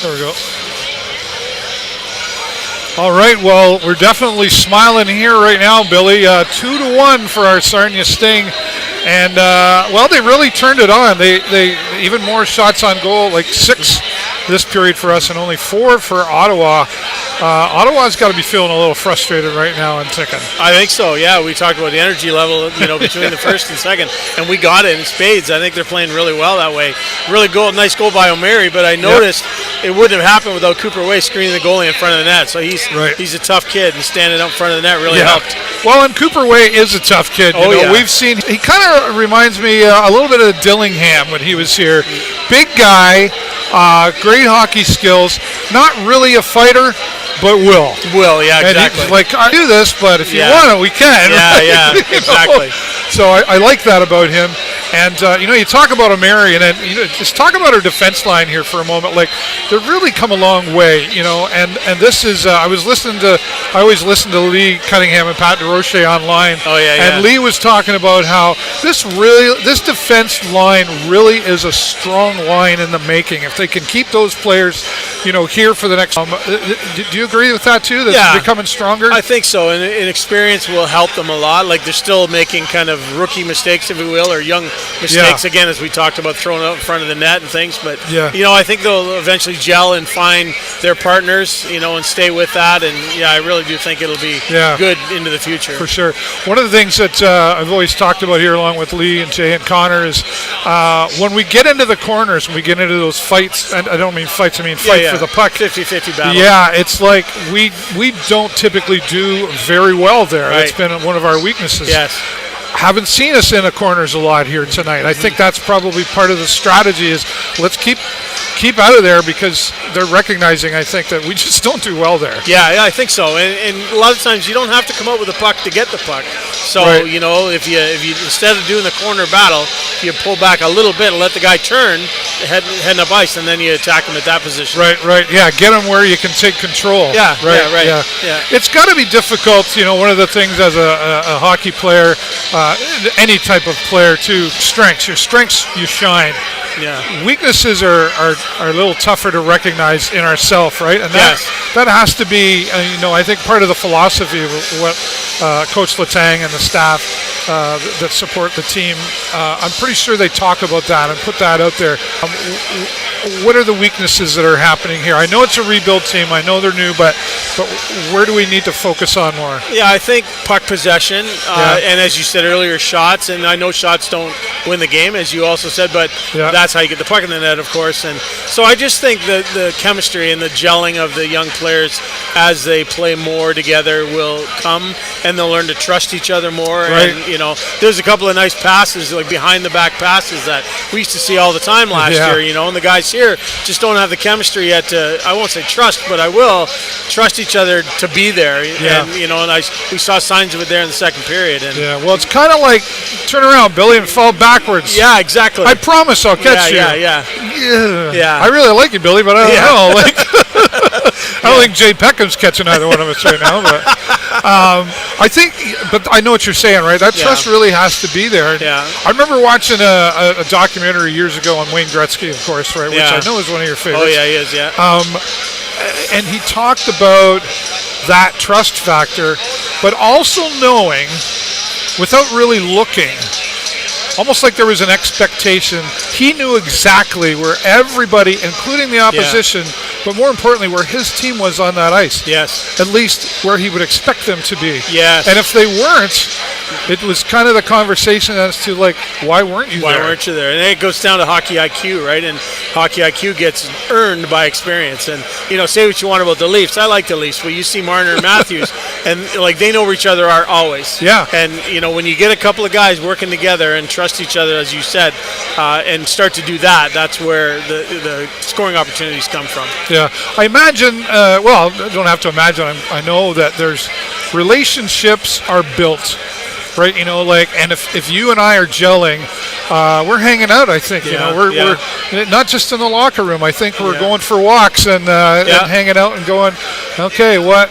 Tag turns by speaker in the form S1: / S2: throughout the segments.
S1: There we go. All right, well, we're definitely smiling here right now, Billy. 2-1 for our Sarnia Sting. And, well, they really turned it on. They even more shots on goal, like 6 this period for us and only 4 for Ottawa. Ottawa's got to be feeling a little frustrated right now, I'm thinking.
S2: I think so, yeah. We talked about the energy level, between the first and second, and we got it in spades. I think they're playing really well that way. Really nice goal by O'Mary, but I noticed it wouldn't have happened without Cooper Way screening the goalie in front of the net. So he's a tough kid, and standing up in front of the net really helped.
S1: Well, and Cooper Way is a tough kid. We've seen, he kind of reminds me a little bit of Dillingham when he was here. Big guy, great hockey skills, not really a fighter, but will.
S2: Yeah, exactly.
S1: And he's like, I do this, but if you want it, we can.
S2: Yeah, exactly.
S1: So I like that about him. And, you talk about O'Mary, and then just talk about our defense line here for a moment. Like, they've really come a long way, and this is, I always listen to Lee Cunningham and Pat DeRoche online. And Lee was talking about how this defense line really is a strong line in the making. If they can keep those players, here for the next, do you agree with that too? That they're becoming stronger?
S2: I think so, and experience will help them a lot. Like, they're still making kind of rookie mistakes, if you will, or young mistakes, again, as we talked about, throwing out in front of the net and things. But, I think they'll eventually gel and find their partners, and stay with that. And, I really do think it'll be good into the future.
S1: For sure. One of the things that I've always talked about here, along with Lee and Jay and Connor, is when we get into the corners, when we get into those fights, and I don't mean fights, I mean fight for the puck.
S2: 50-50 battle.
S1: Yeah, it's like we don't typically do very well there. Right. It's been one of our weaknesses.
S2: Yes.
S1: Haven't seen us in the corners a lot here tonight. I think that's probably part of the strategy is let's keep out of there because they're recognizing, I think, that we just don't do well there.
S2: Yeah, I think so. And a lot of times you don't have to come out with the puck to get the puck. So, if you instead of doing the corner battle, you pull back a little bit and let the guy turn, heading up ice, and then you attack him at that position.
S1: Right. Yeah, get him where you can take control.
S2: Yeah, right. Yeah.
S1: It's got to be difficult, one of the things as a hockey player, any type of player too, your strengths you shine.
S2: Yeah.
S1: Weaknesses are a little tougher to recognize in ourselves, right? And that has to be, I think part of the philosophy of what Coach Letang and the staff that support the team, I'm pretty sure they talk about that and put that out there. What are the weaknesses that are happening here? I know it's a rebuild team. I know they're new, but where do we need to focus on more?
S2: Yeah, I think puck possession, and as you said earlier, shots. And I know shots don't win the game, as you also said, but that's how you get the puck in the net, of course. And so I just think the chemistry and the gelling of the young players as they play more together will come, and they'll learn to trust each other more.
S1: Right.
S2: And, there's a couple of nice passes, like behind-the-back passes that we used to see all the time last year, and the guys here just don't have the chemistry yet to, I won't say trust, but I will trust each other to be there.
S1: Yeah.
S2: And, we saw signs of it there in the second period. And
S1: well, it's kind of like turn around, Billy, and fall backwards.
S2: Yeah, exactly.
S1: I promise I'll catch you.
S2: Yeah.
S1: I really like you, Billy, but I don't know. Like, I don't think Jay Peckham's catching either one of us right now. But but I know what you're saying, right? That trust really has to be there.
S2: Yeah.
S1: I remember watching a documentary years ago on Wayne Gretzky, of course, right? Which I know is one of your favorites.
S2: Oh, yeah, he is, yeah.
S1: And he talked about that trust factor, but also knowing, without really looking, almost like there was an expectation. He knew exactly where everybody, including the opposition, but more importantly, where his team was on that ice.
S2: Yes.
S1: At least where he would expect them to be.
S2: Yes.
S1: And if they weren't, it was kind of the conversation as to, like, why weren't you there?
S2: Why weren't you there? And it goes down to hockey IQ, right? And hockey IQ gets earned by experience. And, say what you want about the Leafs. I like the Leafs, but you see Marner and Matthews, and, they know where each other are always.
S1: Yeah.
S2: And, when you get a couple of guys working together and trust each other, as you said, and start to do that, that's where the scoring opportunities come from.
S1: Yeah. I imagine, I don't have to imagine, I know that there's relationships are built, right? And if you and I are gelling, we're hanging out, I think. We're not just in the locker room. I think we're going for walks and hanging out and going, okay, what,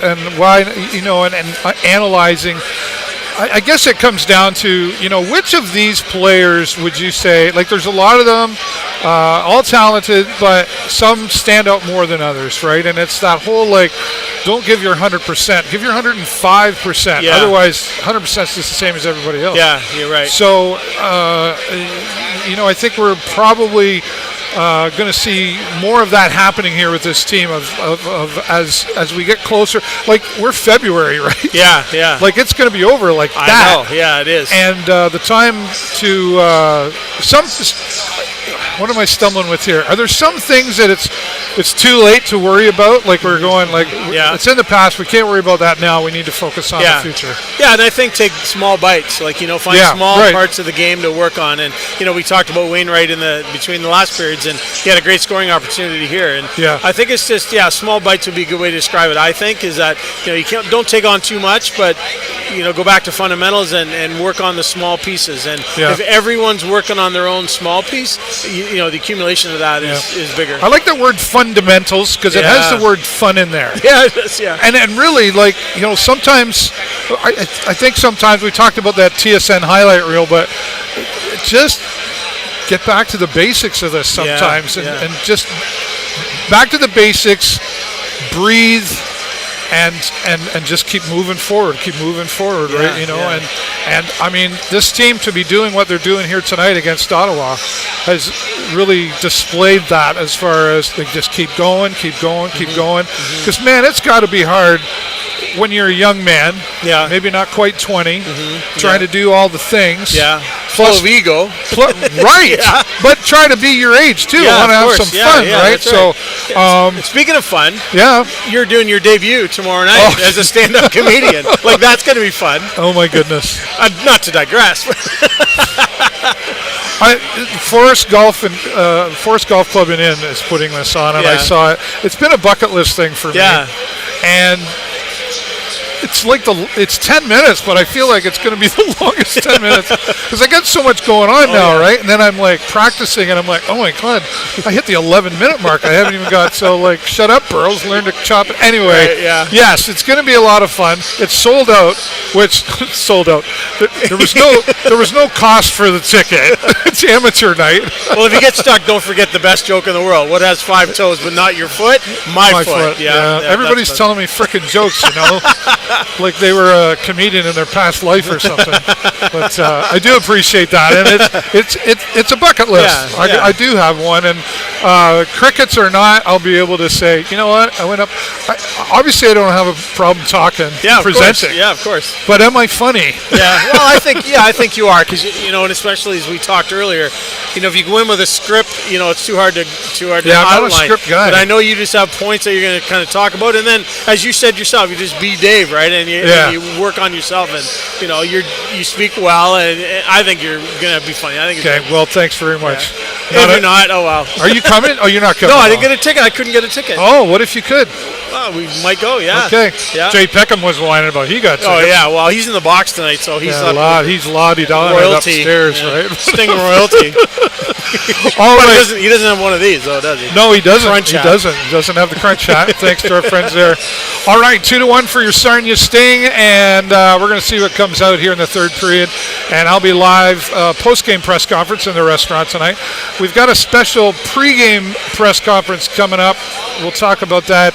S1: and why, and analyzing I guess it comes down to, which of these players would you say, like there's a lot of them, all talented, but some stand out more than others, right? And it's that whole, don't give your 100%, give your 105%.
S2: Yeah.
S1: Otherwise, 100% is just the same as everybody else.
S2: Yeah, you're right.
S1: So, I think we're probably going to see more of that happening here with this team as we get closer. Like, we're February, right?
S2: Yeah.
S1: Like, it's going to be over like that.
S2: I know. Yeah, it is.
S1: And the time to what am I stumbling with here? Are there some things that it's too late to worry about? Like, we're going, it's in the past. We can't worry about that now. We need to focus on the future.
S2: Yeah, and I think take small bites. Find small parts of the game to work on. And, we talked about Wainwright between the last periods, and he had a great scoring opportunity here. And I think it's just, small bites would be a good way to describe it. I think is that, you don't take on too much, but, go back to fundamentals and work on the small pieces. And if everyone's working on their own small piece, the accumulation of that is bigger.
S1: I like that word fundamentals because it has the word fun in there.
S2: Yeah, it does, yeah.
S1: And really, sometimes, I think sometimes we talked about that TSN highlight reel, but just get back to the basics of this sometimes and just back to the basics, breathe, and just keep moving forward, right? And I mean, this team to be doing what they're doing here tonight against Ottawa has really displayed that as far as they just keep going. Because, man, it's got to be hard when you're a young man, maybe not quite 20, trying to do all the things.
S2: Yeah.
S1: Plus
S2: full of ego.
S1: Right. But try to be your age, too.
S2: Yeah,
S1: Want to have some fun, right?
S2: So, speaking of fun, you're doing your debut tomorrow night as a stand-up comedian. That's going to be fun.
S1: Oh, my goodness.
S2: Not to digress.
S1: Forest Golf Club in Inn is putting this on, and I saw it. It's been a bucket list thing for me. And it's 10 minutes, but I feel like it's going to be the longest 10 minutes because I got so much going on now, right? And then I'm practicing, and I'm like, oh my God, I hit the 11-minute mark. I haven't even got shut up, Burrows. Learn to chop it anyway.
S2: Right,
S1: yes, it's going to be a lot of fun. It's sold out, which sold out. There was no cost for the ticket. It's amateur night.
S2: Well, if you get stuck, don't forget the best joke in the world. What has 5 toes but not your foot? My foot. Yeah.
S1: Everybody's telling me frickin' jokes, like they were a comedian in their past life or something. But I do appreciate that, and it's a bucket list. I do have one, and crickets or not, I'll be able to say, you know what, I went up. Obviously, I don't have a problem talking, presenting.
S2: Yeah, of course.
S1: But am I funny?
S2: Yeah. Well, I think you are, because and especially as we talked earlier, if you go in with a script, it's too hard to outline.
S1: I'm not a script guy.
S2: But I know you just have points that you're going to kind of talk about, and then as you said yourself, you just be Dave, right? And you work on yourself, and you speak well, and I think you're gonna be funny. I think.
S1: Okay. Well, thanks very much.
S2: If you're not, oh well.
S1: Are you coming? Oh, you're not coming.
S2: No, I didn't get a ticket. I couldn't get a ticket.
S1: Oh, what if you could?
S2: Well, we might go. Yeah.
S1: Okay.
S2: Yeah.
S1: Jay Peckham was whining about he got tickets.
S2: Oh yeah. Well, he's in the box tonight, so he's
S1: he's lottie-dollar upstairs, right?
S2: Sting royalty.
S1: All right.
S2: He doesn't have one of these, though, does he?
S1: No, he doesn't.
S2: Crunch
S1: he doesn't. He doesn't have the crunch hat. Thanks to our friends there. All right, 2-1 for your Sarnia Sting, and we're going to see what comes out here in the third period. And I'll be live post-game press conference in the restaurant tonight. We've got a special pre-game press conference coming up. We'll talk about that.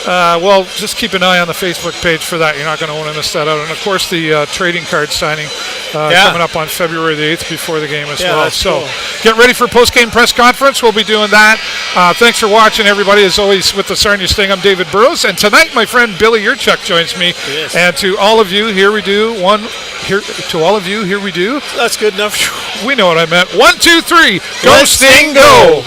S1: Well, just keep an eye on the Facebook page for that. You're not going to want to miss that out. And, of course, the trading card signing coming up on February the 8th before the game as well. So get ready for post-game press conference. We'll be doing that. Thanks for watching, everybody. As always, with the Sarnia Sting, I'm David Burrows. And tonight, my friend Billy Yurchuk joins me.
S2: Yes.
S1: And to all of you, here we do. To all of you, here we do.
S2: That's good enough.
S1: We know what I meant. 1, 2, 3. Go, Sting, go.